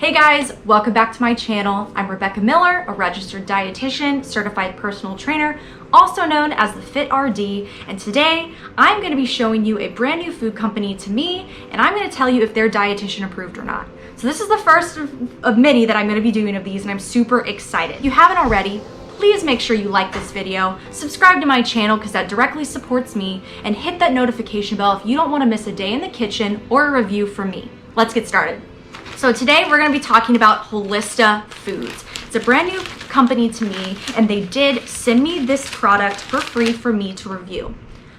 Hey guys, welcome back to my channel. I'm Rebekah Miller, a registered dietitian, certified personal trainer, also known as the Fit RD. And today I'm going to be showing you a brand new food company to me, and I'm going to tell you if they're dietitian approved or not. So this is the first of many that I'm going to be doing of these, and I'm super excited. If you haven't already, please make sure you like this video, subscribe to my channel because that directly supports me, and hit that notification bell if you don't want to miss a day in the kitchen or a review from me. Let's get started. So today we're going to be talking about Holista Foods. It's a brand new company to me, and they did send me this product for free for me to review.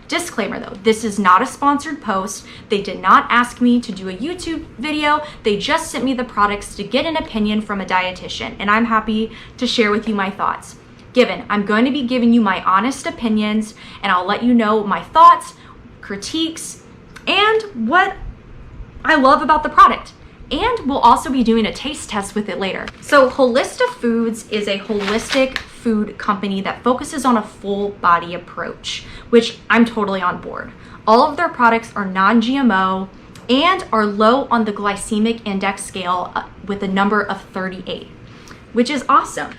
Disclaimer though, this is not a sponsored post. They did not ask me to do a YouTube video. They just sent me the products to get an opinion from a dietitian, and I'm happy to share with you my thoughts. I'm going to be giving you my honest opinions, and I'll let you know my thoughts, critiques, and what I love about the product. And we'll also be doing a taste test with it later. So Holista Foods is a holistic food company that focuses on a full body approach, which I'm totally on board. All of their products are non-GMO and are low on the glycemic index scale with a number of 38, which is awesome.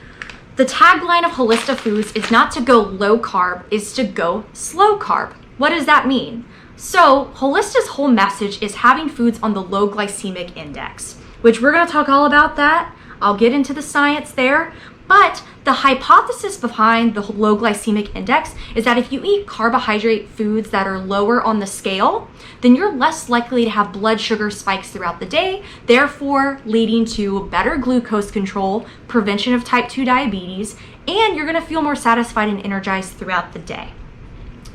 The tagline of Holista Foods is not to go low carb, it's to go slow carb. What does that mean? So Holista's whole message is having foods on the low glycemic index, which we're going to talk all about that. I'll get into the science there. But the hypothesis behind the low glycemic index is that if you eat carbohydrate foods that are lower on the scale, then you're less likely to have blood sugar spikes throughout the day, therefore leading to better glucose control, prevention of type 2 diabetes, and you're going to feel more satisfied and energized throughout the day.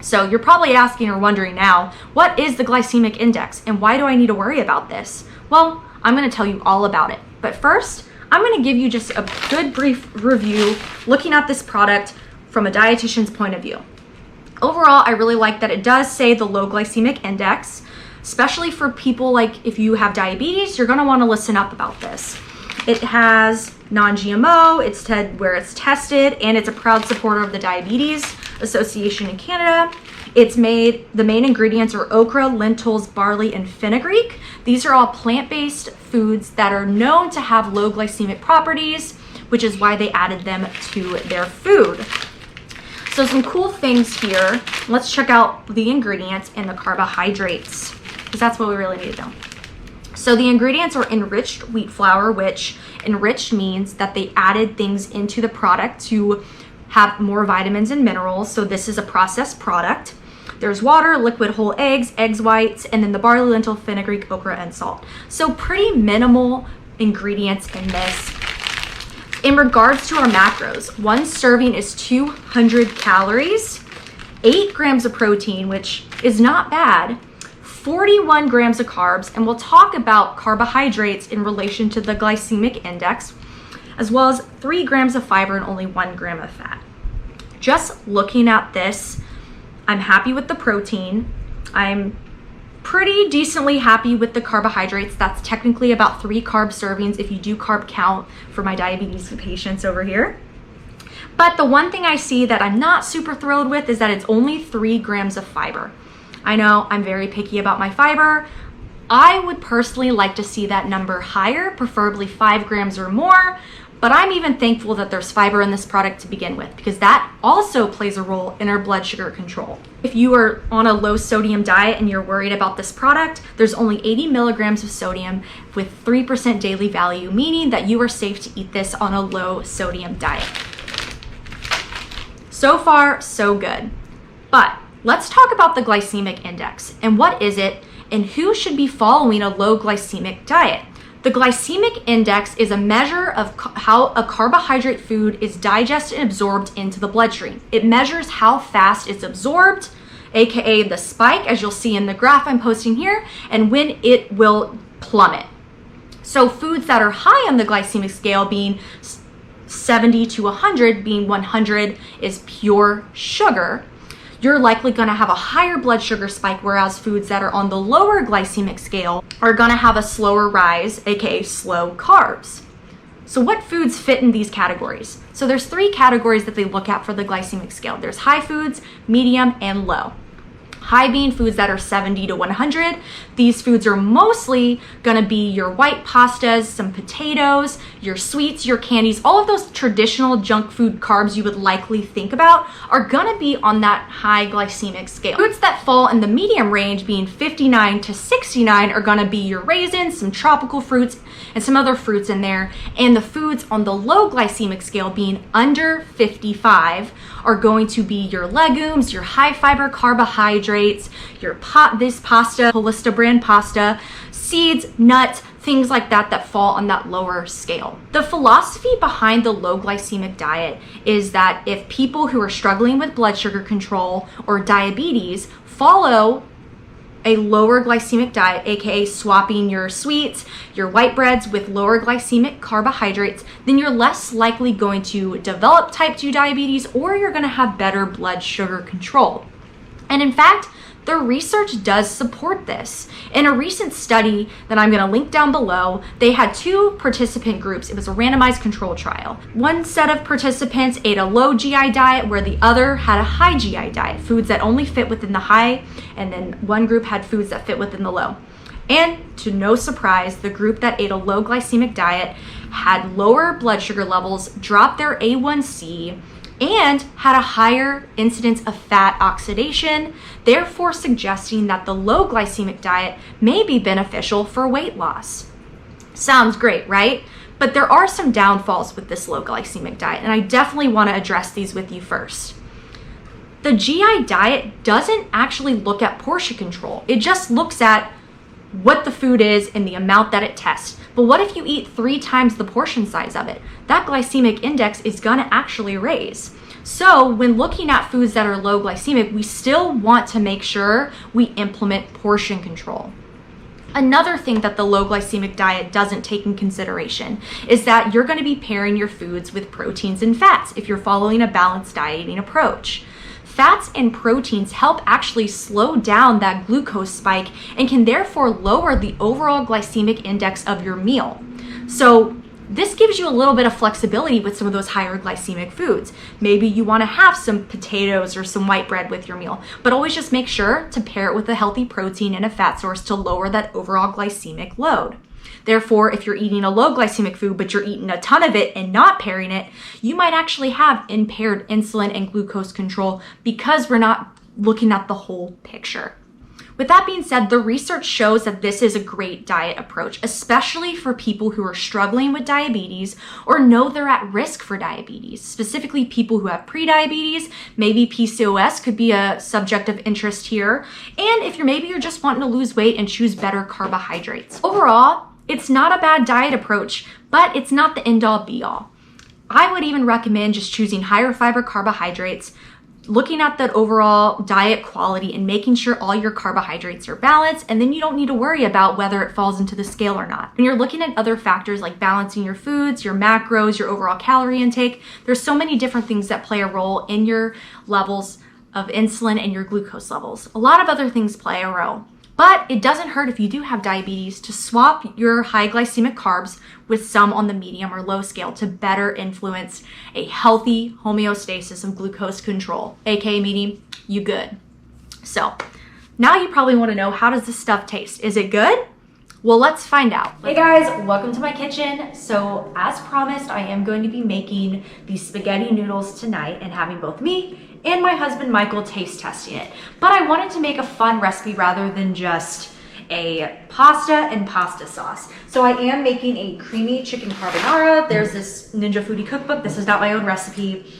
So you're probably asking or wondering now, what is the glycemic index and why do I need to worry about this? Well, I'm going to tell you all about it. But first, I'm going to give you just a good brief review looking at this product from a dietitian's point of view. Overall, I really like that it does say the low glycemic index, especially for people like if you have diabetes, you're going to want to listen up about this. It has non-GMO, it's where it's tested, and it's a proud supporter of the Diabetes Association in Canada. The main ingredients are okra, lentils, barley, and fenugreek. These are all plant-based foods that are known to have low glycemic properties, which is why they added them to their food. So some cool things here. Let's check out the ingredients and the carbohydrates, because that's what we really need to know. So the ingredients are enriched wheat flour, which enriched means that they added things into the product to have more vitamins and minerals. So this is a processed product. There's water, liquid whole eggs, eggs whites, and then the barley, lentil, fenugreek, okra, and salt. So pretty minimal ingredients in this. In regards to our macros, one serving is 200 calories, 8 grams of protein, which is not bad, 41 grams of carbs, and we'll talk about carbohydrates in relation to the glycemic index, as well as 3 grams of fiber and only 1 gram of fat. Just looking at this, I'm happy with the protein. I'm pretty decently happy with the carbohydrates. That's technically about 3 carb servings if you do carb count for my diabetes patients over here. But the one thing I see that I'm not super thrilled with is that it's only 3 grams of fiber. I know I'm very picky about my fiber. I would personally like to see that number higher, preferably 5 grams or more, but I'm even thankful that there's fiber in this product to begin with, because that also plays a role in our blood sugar control. If you are on a low sodium diet and you're worried about this product, there's only 80 milligrams of sodium with 3% daily value, meaning that you are safe to eat this on a low sodium diet. So far, so good. But let's talk about the glycemic index and what is it and who should be following a low glycemic diet. The glycemic index is a measure of how a carbohydrate food is digested and absorbed into the bloodstream. It measures how fast it's absorbed, aka the spike, as you'll see in the graph I'm posting here, and when it will plummet. So foods that are high on the glycemic scale being 70 to 100, being 100 is pure sugar, you're likely going to have a higher blood sugar spike, whereas foods that are on the lower glycemic scale are going to have a slower rise, aka slow carbs. So what foods fit in these categories? So there's 3 categories that they look at for the glycemic scale. There's high foods, medium, and low. high bean foods that are 70 to 100. These foods are mostly gonna be your white pastas, some potatoes, your sweets, your candies, all of those traditional junk food carbs you would likely think about are gonna be on that high glycemic scale. Foods that fall in the medium range, being 59 to 69, are gonna be your raisins, some tropical fruits, and some other fruits in there. And the foods on the low glycemic scale, being under 55, are going to be your legumes, your high fiber carbohydrates, this pasta, Holista brand pasta, seeds, nuts, things like that that fall on that lower scale. The philosophy behind the low glycemic diet is that if people who are struggling with blood sugar control or diabetes follow a lower glycemic diet, aka swapping your sweets, your white breads with lower glycemic carbohydrates, then you're less likely going to develop type 2 diabetes, or you're going to have better blood sugar control. And in fact, the research does support this. In a recent study that I'm going to link down below, they had 2 participant groups. It was a randomized control trial. One set of participants ate a low GI diet, where the other had a high GI diet, foods that only fit within the high, and then one group had foods that fit within the low. And to no surprise, the group that ate a low glycemic diet had lower blood sugar levels, dropped their A1C, and had a higher incidence of fat oxidation, therefore suggesting that the low glycemic diet may be beneficial for weight loss. Sounds great, right? But there are some downfalls with this low glycemic diet, and I definitely want to address these with you first. The GI diet doesn't actually look at portion control. It just looks at what the food is and the amount that it tests. But what if you eat 3 times the portion size of it? That glycemic index is gonna actually raise. So when looking at foods that are low glycemic, we still want to make sure we implement portion control. Another thing that the low glycemic diet doesn't take in consideration is that you're gonna be pairing your foods with proteins and fats if you're following a balanced dieting approach. Fats and proteins help actually slow down that glucose spike and can therefore lower the overall glycemic index of your meal. So this gives you a little bit of flexibility with some of those higher glycemic foods. Maybe you want to have some potatoes or some white bread with your meal, but always just make sure to pair it with a healthy protein and a fat source to lower that overall glycemic load. Therefore, if you're eating a low glycemic food, but you're eating a ton of it and not pairing it, you might actually have impaired insulin and glucose control because we're not looking at the whole picture. With that being said, the research shows that this is a great diet approach, especially for people who are struggling with diabetes or know they're at risk for diabetes, specifically people who have prediabetes. Maybe PCOS could be a subject of interest here. And if you're just wanting to lose weight and choose better carbohydrates. Overall, it's not a bad diet approach, but it's not the end-all be-all. I would even recommend just choosing higher fiber carbohydrates, looking at that overall diet quality and making sure all your carbohydrates are balanced, and then you don't need to worry about whether it falls into the scale or not. When you're looking at other factors like balancing your foods, your macros, your overall calorie intake, there's so many different things that play a role in your levels of insulin and your glucose levels. A lot of other things play a role. But it doesn't hurt if you do have diabetes to swap your high glycemic carbs with some on the medium or low scale to better influence a healthy homeostasis of glucose control, aka meaning you good. So now you probably want to know, how does this stuff taste? Is it good? Well, let's find out. Hey guys, welcome to my kitchen. So as promised, I am going to be making these spaghetti noodles tonight and having both me and my husband Michael taste testing it. But I wanted to make a fun recipe rather than just a pasta and pasta sauce. So I am making a creamy chicken carbonara. There's this Ninja Foodie cookbook. This is not my own recipe.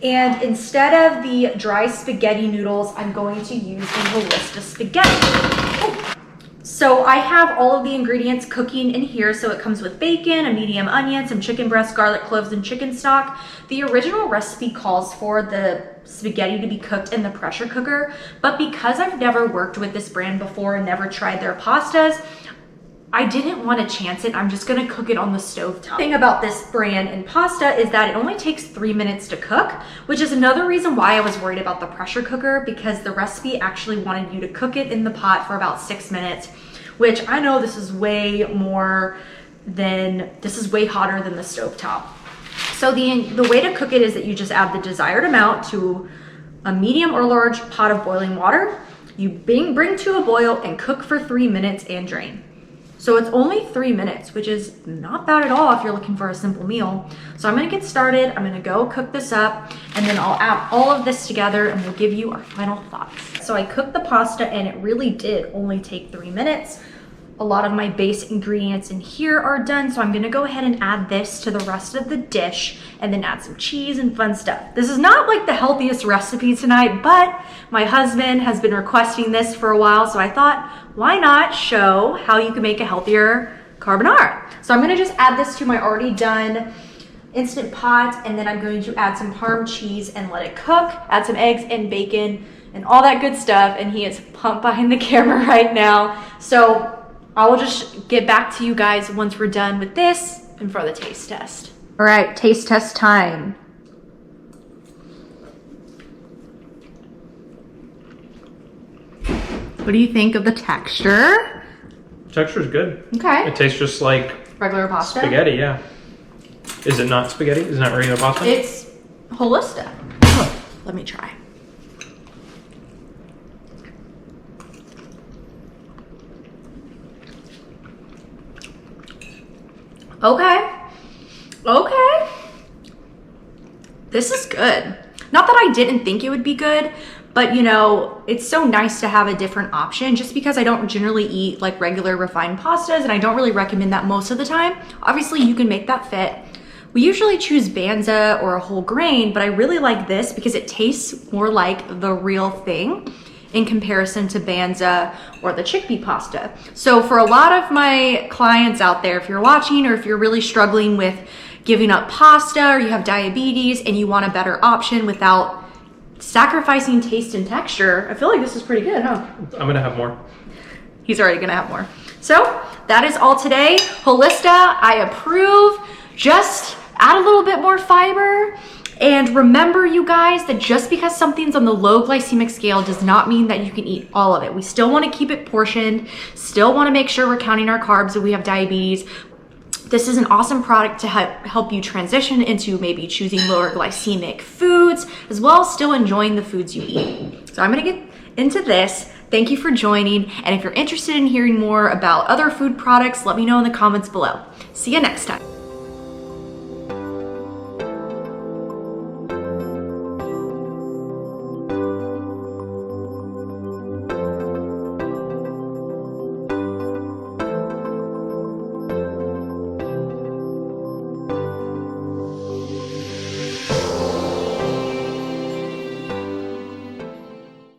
And instead of the dry spaghetti noodles, I'm going to use the Holista spaghetti. Oh. So I have all of the ingredients cooking in here. So it comes with bacon, a medium onion, some chicken breast, garlic cloves, and chicken stock. The original recipe calls for the spaghetti to be cooked in the pressure cooker, but because I've never worked with this brand before and never tried their pastas, I didn't want to chance it. I'm just gonna cook it on the stovetop. The thing about this brand and pasta is that it only takes 3 minutes to cook, which is another reason why I was worried about the pressure cooker, because the recipe actually wanted you to cook it in the pot for about 6 minutes, which I know this is way hotter than the stovetop. So the way to cook it is that you just add the desired amount to a medium or large pot of boiling water. You bring to a boil and cook for 3 minutes and drain. So it's only 3 minutes, which is not bad at all if you're looking for a simple meal. So I'm gonna get started. I'm gonna go cook this up, and then I'll add all of this together and we'll give you our final thoughts. So I cooked the pasta and it really did only take 3 minutes. A lot of my base ingredients in here are done, so I'm gonna go ahead and add this to the rest of the dish and then add some cheese and fun stuff. This is not like the healthiest recipe tonight, but my husband has been requesting this for a while, so I thought, why not show how you can make a healthier carbonara? So I'm gonna just add this to my already done Instant Pot, and then I'm going to add some Parm cheese and let it cook, add some eggs and bacon and all that good stuff, and he is pumped behind the camera right now. So I will just get back to you guys once we're done with this and for the taste test. All right, taste test time. What do you think of the texture? Texture's good. Okay. It tastes just like regular pasta? Spaghetti, yeah. Is it not spaghetti? Is it not regular pasta? It's Holista. Oh, let me try. Okay. This is good. Not that I didn't think it would be good, but you know, it's so nice to have a different option just because I don't generally eat like regular refined pastas, and I don't really recommend that most of the time. Obviously, you can make that fit. We usually choose Banza or a whole grain, but I really like this because it tastes more like the real thing in comparison to Banza or the chickpea pasta. So for a lot of my clients out there, if you're watching or if you're really struggling with giving up pasta or you have diabetes and you want a better option without sacrificing taste and texture, I feel like this is pretty good, huh? I'm gonna have more. He's already gonna have more. So that is all today. Holista, I approve. Just add a little bit more fiber. And remember, you guys, that just because something's on the low glycemic scale does not mean that you can eat all of it. We still want to keep it portioned, still want to make sure we're counting our carbs if we have diabetes. This is an awesome product to help you transition into maybe choosing lower glycemic foods, as well as still enjoying the foods you eat. So I'm going to get into this. Thank you for joining. And if you're interested in hearing more about other food products, let me know in the comments below. See you next time.